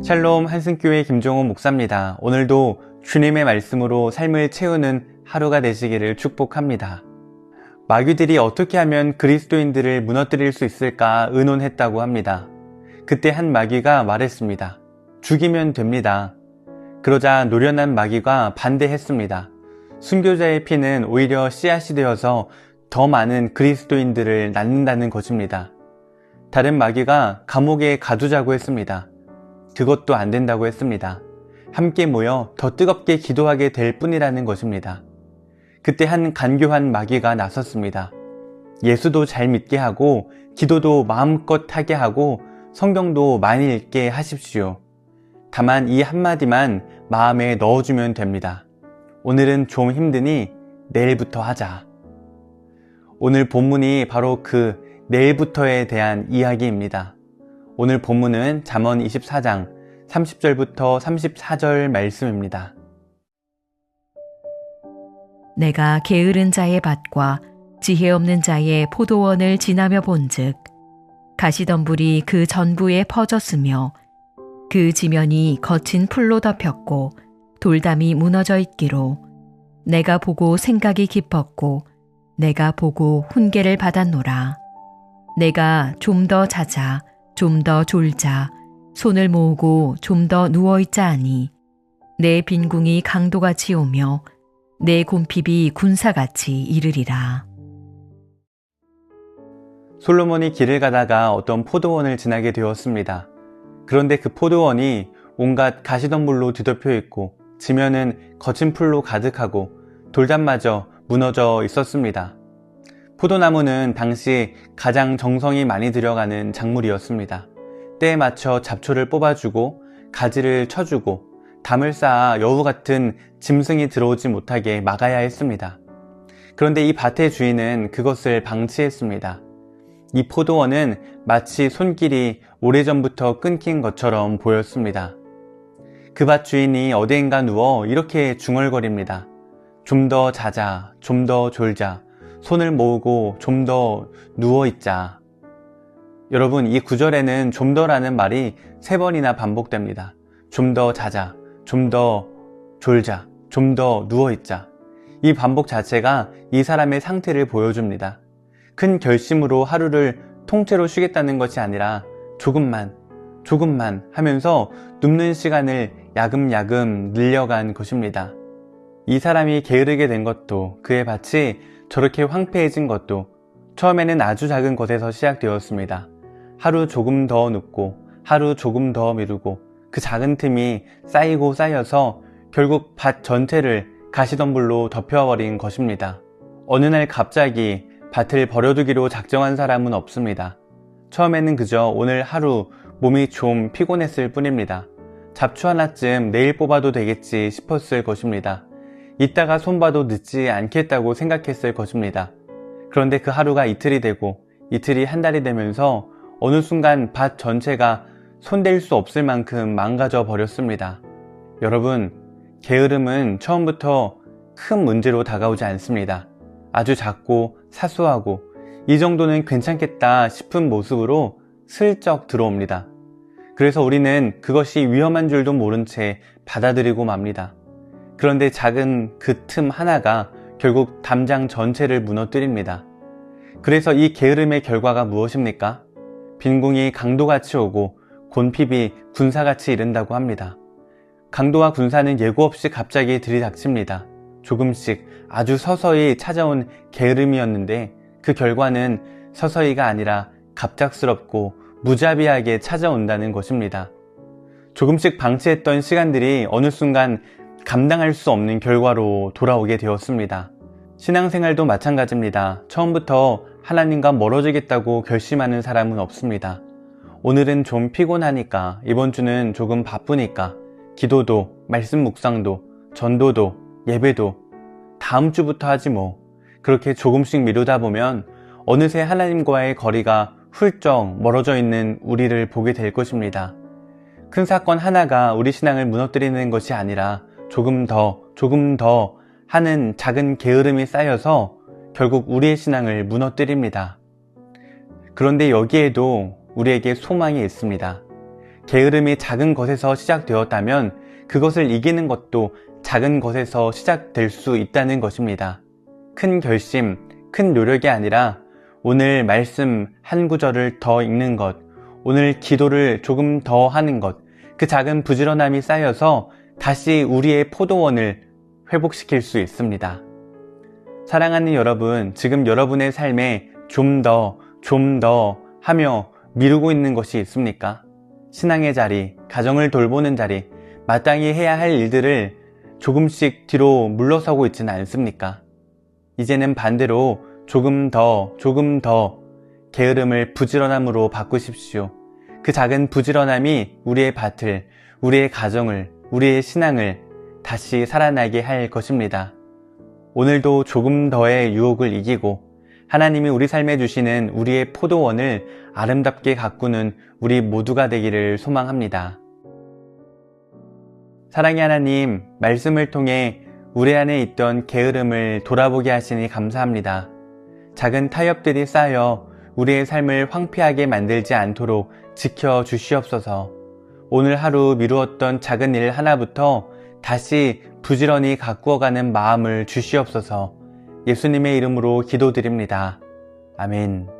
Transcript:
샬롬 한승교회 김종호 목사입니다. 오늘도 주님의 말씀으로 삶을 채우는 하루가 되시기를 축복합니다. 마귀들이 어떻게 하면 그리스도인들을 무너뜨릴 수 있을까 의논했다고 합니다. 그때 한 마귀가 말했습니다. 죽이면 됩니다. 그러자 노련한 마귀가 반대했습니다. 순교자의 피는 오히려 씨앗이 되어서 더 많은 그리스도인들을 낳는다는 것입니다. 다른 마귀가 감옥에 가두자고 했습니다. 그것도 안 된다고 했습니다. 함께 모여 더 뜨겁게 기도하게 될 뿐이라는 것입니다. 그때 한 간교한 마귀가 나섰습니다. 예수도 잘 믿게 하고 기도도 마음껏 하게 하고 성경도 많이 읽게 하십시오. 다만 이 한마디만 마음에 넣어주면 됩니다. 오늘은 좀 힘드니 내일부터 하자. 오늘 본문이 바로 그 내일부터에 대한 이야기입니다. 오늘 본문은 잠언 24장 30절부터 34절 말씀입니다. 내가 게으른 자의 밭과 지혜 없는 자의 포도원을 지나며 본즉 가시덤불이 그 전부에 퍼졌으며 그 지면이 거친 풀로 덮였고 돌담이 무너져 있기로 내가 보고 생각이 깊었고 내가 보고 훈계를 받았노라. 내가 좀 더 자자 좀 더 졸자 손을 모으고 좀 더 누워있자 하니 내 빈궁이 강도같이 오며 내 곰핍이 군사같이 이르리라. 솔로몬이 길을 가다가 어떤 포도원을 지나게 되었습니다. 그런데 그 포도원이 온갖 가시덤불로 뒤덮여 있고 지면은 거친 풀로 가득하고 돌담마저 무너져 있었습니다. 포도나무는 당시 가장 정성이 많이 들어가는 작물이었습니다. 때에 맞춰 잡초를 뽑아주고 가지를 쳐주고 담을 쌓아 여우 같은 짐승이 들어오지 못하게 막아야 했습니다. 그런데 이 밭의 주인은 그것을 방치했습니다. 이 포도원은 마치 손길이 오래전부터 끊긴 것처럼 보였습니다. 그 밭 주인이 어디엔가 누워 이렇게 중얼거립니다. 좀 더 자자, 좀 더 졸자, 손을 모으고 좀 더 누워있자. 여러분, 이 구절에는 좀 더라는 말이 3번이나 반복됩니다. 좀 더 자자, 좀 더 졸자, 좀 더 누워있자. 이 반복 자체가 이 사람의 상태를 보여줍니다. 큰 결심으로 하루를 통째로 쉬겠다는 것이 아니라 조금만 하면서 눕는 시간을 야금야금 늘려간 것입니다. 이 사람이 게으르게 된 것도 그의 밭이 저렇게 황폐해진 것도 처음에는 아주 작은 것에서 시작되었습니다. 하루 조금 더 눕고 하루 조금 더 미루고 그 작은 틈이 쌓이고 쌓여서 결국 밭 전체를 가시덤불로 덮여버린 것입니다. 어느 날 갑자기 밭을 버려두기로 작정한 사람은 없습니다. 처음에는 그저 오늘 하루 몸이 좀 피곤했을 뿐입니다. 잡초 하나쯤 내일 뽑아도 되겠지 싶었을 것입니다. 이따가 손봐도 늦지 않겠다고 생각했을 것입니다. 그런데 그 하루가 이틀이 되고 이틀이 한 달이 되면서 어느 순간 밭 전체가 손댈 수 없을 만큼 망가져 버렸습니다. 여러분, 게으름은 처음부터 큰 문제로 다가오지 않습니다. 아주 작고 사소하고 이 정도는 괜찮겠다 싶은 모습으로 슬쩍 들어옵니다. 그래서 우리는 그것이 위험한 줄도 모른 채 받아들이고 맙니다. 그런데 작은 그 틈 하나가 결국 담장 전체를 무너뜨립니다. 그래서 이 게으름의 결과가 무엇입니까? 빈궁이 강도같이 오고 곤핍이 군사같이 이른다고 합니다. 강도와 군사는 예고 없이 갑자기 들이닥칩니다. 조금씩 아주 서서히 찾아온 게으름이었는데 그 결과는 서서히가 아니라 갑작스럽고 무자비하게 찾아온다는 것입니다. 조금씩 방치했던 시간들이 어느 순간 감당할 수 없는 결과로 돌아오게 되었습니다. 신앙생활도 마찬가지입니다. 처음부터 하나님과 멀어지겠다고 결심하는 사람은 없습니다. 오늘은 좀 피곤하니까, 이번 주는 조금 바쁘니까, 기도도, 말씀 묵상도, 전도도, 예배도 다음 주부터 하지 뭐. 그렇게 조금씩 미루다 보면 어느새 하나님과의 거리가 훌쩍 멀어져 있는 우리를 보게 될 것입니다. 큰 사건 하나가 우리 신앙을 무너뜨리는 것이 아니라 조금 더 하는 작은 게으름이 쌓여서 결국 우리의 신앙을 무너뜨립니다. 그런데 여기에도 우리에게 소망이 있습니다. 게으름이 작은 것에서 시작되었다면 그것을 이기는 것도 작은 것에서 시작될 수 있다는 것입니다. 큰 결심, 큰 노력이 아니라 오늘 말씀 한 구절을 더 읽는 것, 오늘 기도를 조금 더 하는 것, 그 작은 부지런함이 쌓여서 다시 우리의 포도원을 회복시킬 수 있습니다. 사랑하는 여러분, 지금 여러분의 삶에 좀 더 하며 미루고 있는 것이 있습니까? 신앙의 자리, 가정을 돌보는 자리, 마땅히 해야 할 일들을 조금씩 뒤로 물러서고 있지는 않습니까? 이제는 반대로 조금 더 게으름을 부지런함으로 바꾸십시오. 그 작은 부지런함이 우리의 밭을, 우리의 가정을, 우리의 신앙을 다시 살아나게 할 것입니다. 오늘도 조금 더의 유혹을 이기고 하나님이 우리 삶에 주시는 우리의 포도원을 아름답게 가꾸는 우리 모두가 되기를 소망합니다. 사랑의 하나님, 말씀을 통해 우리 안에 있던 게으름을 돌아보게 하시니 감사합니다. 작은 타협들이 쌓여 우리의 삶을 황폐하게 만들지 않도록 지켜주시옵소서. 오늘 하루 미루었던 작은 일 하나부터 다시 부지런히 가꾸어가는 마음을 주시옵소서. 예수님의 이름으로 기도드립니다. 아멘.